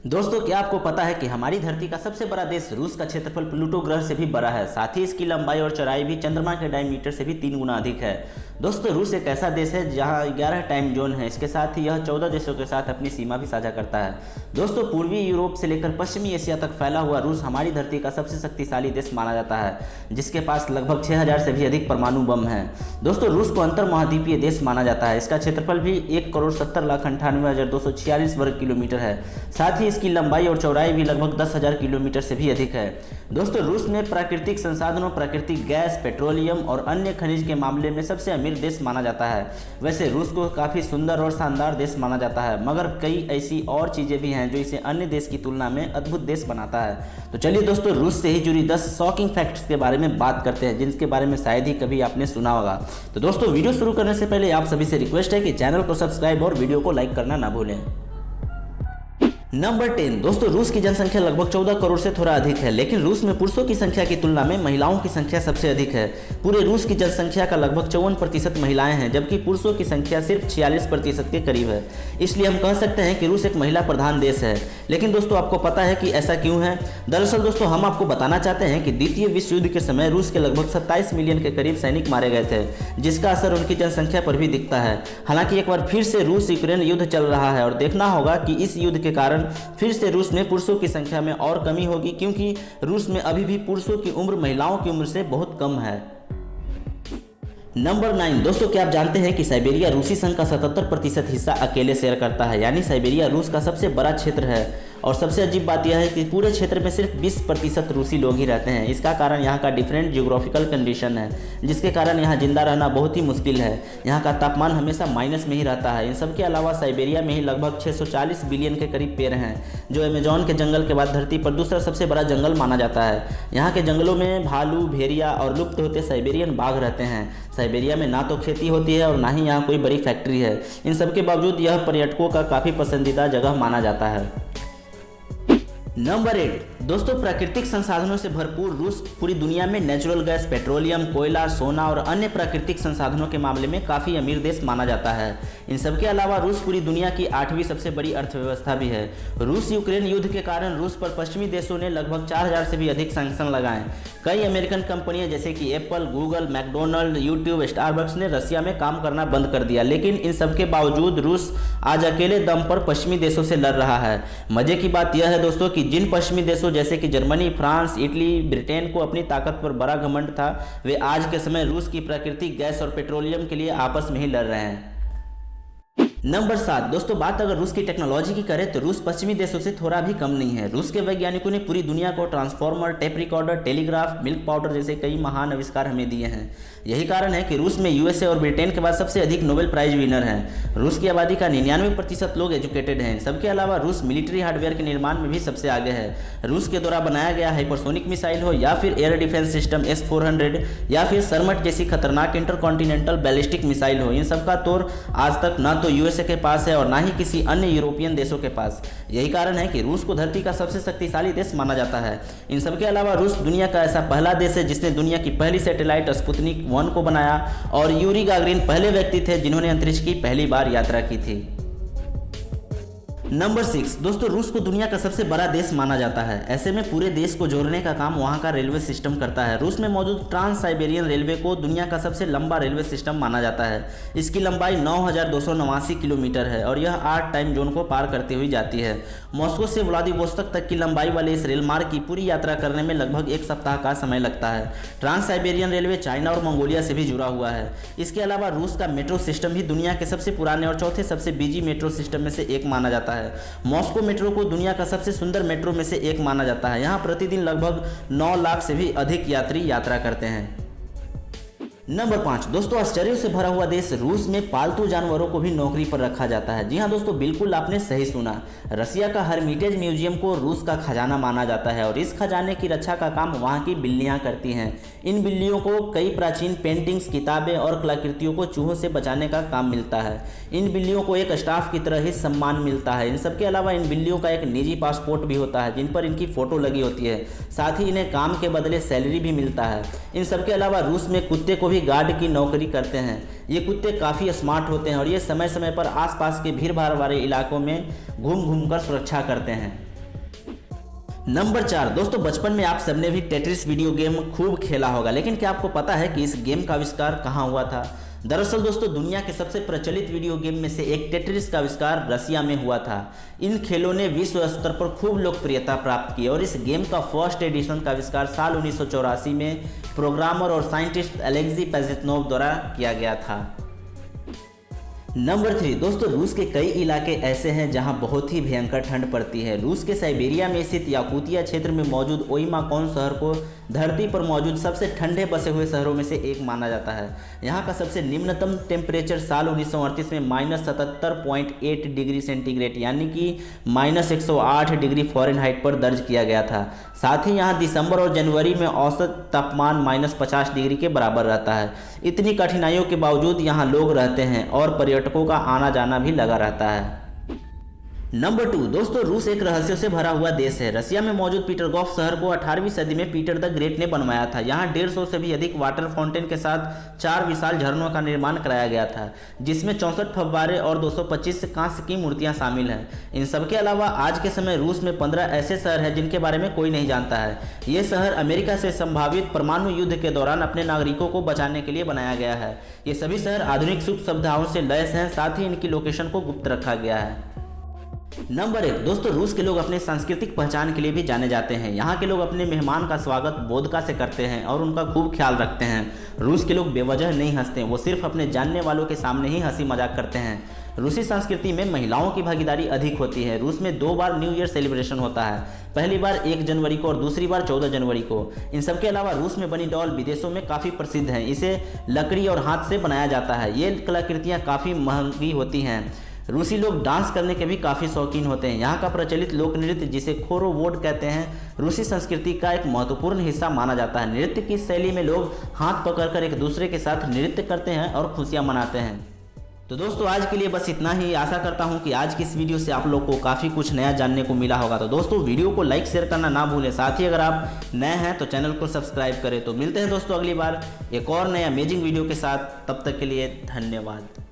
दोस्तों, क्या आपको पता है कि हमारी धरती का सबसे बड़ा देश रूस का क्षेत्रफल प्लूटो ग्रह से भी बड़ा है। साथ ही इसकी लंबाई और चौड़ाई भी चंद्रमा के डायमीटर से भी 3 गुना अधिक है। दोस्तों, रूस एक ऐसा देश है जहां 11 टाइम जोन है। इसके साथ ही यह 14 देशों के साथ अपनी सीमा भी साझा करता है। दोस्तों, पूर्वी यूरोप से लेकर पश्चिमी एशिया तक फैला हुआ रूस हमारी धरती का सबसे शक्तिशाली देश माना जाता है, जिसके पास लगभग 6000 से भी अधिक परमाणु बम हैं। दोस्तों, रूस को अंतर महाद्वीपीय देश माना जाता है। इसका क्षेत्रफल भी 1,70,98,246 वर्ग किलोमीटर है। साथ ही इसकी लंबाई और चौड़ाई भी लगभग 10,000 किलोमीटर से भी अधिक है। दोस्तों, रूस में प्राकृतिक संसाधनों, प्राकृतिक गैस, पेट्रोलियम और अन्य खनिज के मामले में सबसे अमीर देश माना जाता है। वैसे रूस को काफ़ी सुंदर और शानदार देश माना जाता है, मगर कई ऐसी और चीज़ें भी हैं जो इसे अन्य देश की तुलना में अद्भुत देश बनाता है। तो चलिए दोस्तों, रूस से ही जुड़ी 10 शॉकिंग फैक्ट्स के बारे में बात करते हैं, जिनके बारे में शायद ही कभी आपने सुना होगा। तो दोस्तों, वीडियो शुरू करने से पहले आप सभी से रिक्वेस्ट है कि चैनल को सब्सक्राइब और वीडियो को लाइक करना ना भूलें। नंबर 10। दोस्तों, रूस की जनसंख्या लगभग 14 करोड़ से थोड़ा अधिक है, लेकिन रूस में पुरुषों की संख्या की तुलना में महिलाओं की संख्या सबसे अधिक है। पूरे रूस की जनसंख्या का लगभग 54% महिलाएं हैं, जबकि पुरुषों की संख्या सिर्फ 46% के करीब है। इसलिए हम कह सकते हैं कि रूस एक महिला प्रधान देश है। लेकिन दोस्तों, आपको पता है कि ऐसा क्यों है? दरअसल दोस्तों, हम आपको बताना चाहते हैं कि द्वितीय विश्व युद्ध के समय रूस के लगभग 27 मिलियन के करीब सैनिक मारे गए थे, जिसका असर उनकी जनसंख्या पर भी दिखता है। हालांकि एक बार फिर से रूस यूक्रेन युद्ध चल रहा है और देखना होगा कि इस युद्ध के कारण फिर से रूस में पुरुषों की संख्या में और कमी होगी, क्योंकि रूस में अभी भी पुरुषों की उम्र महिलाओं की उम्र से बहुत कम है। नंबर 9। दोस्तों, क्या आप जानते हैं कि साइबेरिया रूसी संघ का 77% हिस्सा अकेले शेयर करता है, यानी साइबेरिया रूस का सबसे बड़ा क्षेत्र है। और सबसे अजीब बात यह है कि पूरे क्षेत्र में सिर्फ 20% रूसी लोग ही रहते हैं। इसका कारण यहाँ का डिफरेंट जियोग्राफिकल कंडीशन है, जिसके कारण यहाँ जिंदा रहना बहुत ही मुश्किल है। यहाँ का तापमान हमेशा माइनस में ही रहता है। इन सब के अलावा साइबेरिया में ही लगभग 640 बिलियन के करीब पेड़ हैं, जो अमेजॉन के जंगल के बाद धरती पर दूसरा सबसे बड़ा जंगल माना जाता है। यहाँ के जंगलों में भालू, भेड़िया और लुप्त होते साइबेरियन बाघ रहते हैं। साइबेरिया में ना तो खेती होती है और ना ही यहाँ कोई बड़ी फैक्ट्री है। इन सब के बावजूद यह पर्यटकों का काफ़ी पसंदीदा जगह माना जाता है। नंबर 8। दोस्तों, प्राकृतिक संसाधनों से भरपूर रूस पूरी दुनिया में नेचुरल गैस, पेट्रोलियम, कोयला, सोना और अन्य प्राकृतिक संसाधनों के मामले में काफ़ी अमीर देश माना जाता है। इन सब के अलावा रूस पूरी दुनिया की 8वीं सबसे बड़ी अर्थव्यवस्था भी है। रूस यूक्रेन युद्ध के कारण रूस पर पश्चिमी देशों ने लगभग 4000 से भी अधिक सैंक्शन लगाए। कई अमेरिकन कंपनियां जैसे कि Apple, Google, McDonald, YouTube, Starbucks ने रसिया में काम करना बंद कर दिया। लेकिन इन सब के बावजूद रूस आज अकेले दम पर पश्चिमी देशों से लड़ रहा है। मजे की बात यह है दोस्तों कि जिन पश्चिमी देशों जैसे कि जर्मनी, फ्रांस, इटली, ब्रिटेन को अपनी ताकत पर बड़ा घमंड था, वे आज के समय रूस की प्राकृतिक गैस और पेट्रोलियम के लिए आपस में ही लड़ रहे हैं। नंबर 7। दोस्तों, बात अगर रूस की टेक्नोलॉजी की करें तो रूस पश्चिमी देशों से थोड़ा भी कम नहीं है। रूस के वैज्ञानिकों ने पूरी दुनिया को transformer, tape recorder, telegraph, milk powder जैसे कई महान आविष्कार हमें दिए हैं। यही कारण है कि रूस में यूएसए और ब्रिटेन के बाद सबसे अधिक नोबेल प्राइज विनर हैं। रूस की आबादी का 99% लोग एजुकेटेड हैं। सबके अलावा रूस मिलिट्री हार्डवेयर के निर्माण में भी सबसे आगे है। रूस के द्वारा बनाया गया हाइपरसोनिक मिसाइल हो या फिर एयर डिफेंस सिस्टम S-400 या फिर सरमट जैसी खतरनाक इंटरकॉन्टिनेंटल बैलिस्टिक मिसाइल हो, इन सबका तोड़ आज तक ना तो यूएसए के पास है और ना ही किसी अन्य यूरोपियन देशों के पास। यही कारण है कि रूस को धरती का सबसे शक्तिशाली देश माना जाता है। इन सबके अलावा रूस दुनिया का ऐसा पहला देश है जिसने दुनिया की पहली सैटेलाइट स्पुतनिक 1 को बनाया, और यूरी गागरिन पहले व्यक्ति थे जिन्होंने अंतरिक्ष की पहली बार यात्रा की थी। नंबर 6। दोस्तों, रूस को दुनिया का सबसे बड़ा देश माना जाता है। ऐसे में पूरे देश को जोड़ने का काम वहाँ का रेलवे सिस्टम करता है। रूस में मौजूद ट्रांस साइबेरियन रेलवे को दुनिया का सबसे लंबा रेलवे सिस्टम माना जाता है। इसकी लंबाई 9289 किलोमीटर है और यह 8 टाइम जोन को पार करते हुए जाती है। मॉस्को से व्लादिवोस्तोक तक की लंबाई वाले इस रेल मार्ग की पूरी यात्रा करने में लगभग 1 सप्ताह का समय लगता है। ट्रांस साइबेरियन रेलवे चाइना और मंगोलिया से भी जुड़ा हुआ है। इसके अलावा रूस का मेट्रो सिस्टम भी दुनिया के सबसे पुराने और चौथे सबसे बिजी मेट्रो सिस्टम में से एक माना जाता है। मॉस्को मेट्रो को दुनिया का सबसे सुंदर मेट्रो में से एक माना जाता है। यहाँ प्रतिदिन लगभग 9 लाख से भी अधिक यात्री यात्रा करते हैं। नंबर 5। दोस्तों, आश्चर्यों से भरा हुआ देश रूस में पालतू जानवरों को भी नौकरी पर रखा जाता है। जी हाँ दोस्तों, बिल्कुल आपने सही सुना। रसिया का हर्मिटेज म्यूजियम को रूस का खजाना माना जाता है और इस खजाने की रक्षा का काम वहाँ की बिल्लियाँ करती हैं। इन बिल्लियों को कई प्राचीन पेंटिंग्स, किताबें और कलाकृतियों को चूहों से बचाने का काम मिलता है। इन बिल्लियों को एक स्टाफ की तरह ही सम्मान मिलता है। इन सबके अलावा इन बिल्लियों का एक निजी पासपोर्ट भी होता है, जिन पर इनकी फ़ोटो लगी होती है। साथ ही इन्हें काम के बदले सैलरी भी मिलता है। इन सबके अलावा रूस में कुत्ते को भी गार्ड की नौकरी करते हैं। ये कुत्ते काफ़ी स्मार्ट होते हैं और ये समय समय पर आसपास के भीड़ भाड़ वाले इलाकों में घूम घूम कर सुरक्षा करते हैं। नंबर 4 दोस्तों, बचपन में आप सबने भी टेट्रिस वीडियो गेम खूब खेला होगा, लेकिन क्या आपको पता है कि इस गेम का आविष्कार कहाँ हुआ था? दरअसल दोस्तों, दुनिया के सबसे प्रचलित वीडियो गेम में से एक टेट्रिस का आविष्कार रसिया में हुआ था। इन खेलों ने विश्व स्तर पर खूब लोकप्रियता प्राप्त की और इस गेम का फर्स्ट एडिशन का आविष्कार साल 1984 में प्रोग्रामर और साइंटिस्ट एलेक्सी पेजेतनोव द्वारा किया गया था। नंबर 3 दोस्तों, रूस के कई इलाके ऐसे हैं जहां बहुत ही भयंकर ठंड पड़ती है। रूस के साइबेरिया में स्थित याकुतिया क्षेत्र में मौजूद ओइमाकॉन शहर को धरती पर मौजूद सबसे ठंडे बसे हुए शहरों में से एक माना जाता है। यहां का सबसे निम्नतम टेम्परेचर साल 1938 में -77.8 डिग्री सेंटीग्रेड यानी कि -108 डिग्री फ़ारेनहाइट पर दर्ज किया गया था। साथ ही यहाँ दिसंबर और जनवरी में औसत तापमान -50 डिग्री के बराबर रहता है। इतनी कठिनाइयों के बावजूद यहाँ लोग रहते हैं और पर्यटकों का आना जाना भी लगा रहता है। नंबर 2 दोस्तों, रूस एक रहस्यों से भरा हुआ देश है। रसिया में मौजूद पीटरगॉफ शहर को 18वीं सदी में पीटर द ग्रेट ने बनवाया था। यहाँ 150 से भी अधिक वाटर फाउंटेन के साथ 4 विशाल झरनों का निर्माण कराया गया था, जिसमें 64 फव्वारे और 225 कांस्य की मूर्तियाँ शामिल हैं। इन सबके अलावा आज के समय रूस में 15 ऐसे शहर हैं जिनके बारे में कोई नहीं जानता है। ये शहर अमेरिका से संभावित परमाणु युद्ध के दौरान अपने नागरिकों को बचाने के लिए बनाया गया है। ये सभी शहर आधुनिक सुख सुविधाओं से लैस हैं, साथ ही इनकी लोकेशन को गुप्त रखा गया है। नंबर 1 दोस्तों, रूस के लोग अपने सांस्कृतिक पहचान के लिए भी जाने जाते हैं। यहाँ के लोग अपने मेहमान का स्वागत बोधका से करते हैं और उनका खूब ख्याल रखते हैं। रूस के लोग बेवजह नहीं हंसते, वो सिर्फ अपने जानने वालों के सामने ही हंसी मजाक करते हैं। रूसी संस्कृति में महिलाओं की भागीदारी अधिक होती है। रूस में 2 बार न्यू ईयर सेलिब्रेशन होता है, पहली बार 1 जनवरी को और दूसरी बार 14 जनवरी को। इन सबके अलावा रूस में बनी डॉल विदेशों में काफ़ी प्रसिद्ध हैं। इसे लकड़ी और हाथ से बनाया जाता है। ये कलाकृतियाँ काफ़ी महंगी होती हैं। रूसी लोग डांस करने के भी काफ़ी शौकीन होते हैं। यहाँ का प्रचलित लोक नृत्य, जिसे खोरोवोड कहते हैं, रूसी संस्कृति का एक महत्वपूर्ण हिस्सा माना जाता है। नृत्य की शैली में लोग हाथ पकड़कर एक दूसरे के साथ नृत्य करते हैं और खुशियाँ मनाते हैं। तो दोस्तों, आज के लिए बस इतना ही। आशा करता हूँ कि आज की इस वीडियो से आप लोग को काफ़ी कुछ नया जानने को मिला होगा। तो दोस्तों, वीडियो को लाइक शेयर करना ना भूलें। साथ ही अगर आप नए हैं तो चैनल को सब्सक्राइब करें। तो मिलते हैं दोस्तों अगली बार एक और नए अमेजिंग वीडियो के साथ। तब तक के लिए धन्यवाद।